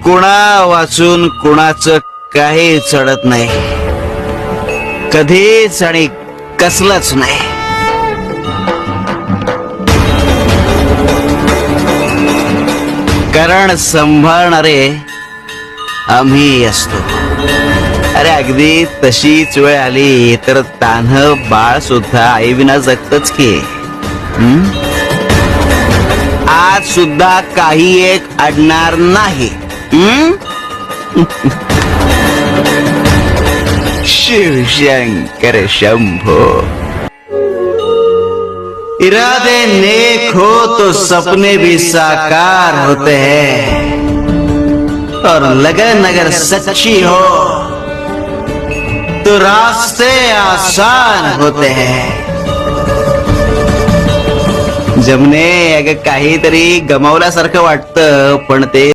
कुणा वाचून कुणाचं काही चढत नाही, कधीच आणि कसलंच नाही. कारण सांभाळणारे आम्ही असतो. अरे अगदी तशीच वेळ आली तर तान्ह बाळ सुद्धा आईविना जगतच की. आज सुद्धा काही एक अडणार नाही. शिवशंकर शंभो. इरादे नेक हो तो सपने भी साकार होते हैं, और लगन अगर सच्ची हो तो रास्ते आसान होते हैं. जमने अगं काहीतरी गमावल्यासारखं वाटतं, पण ते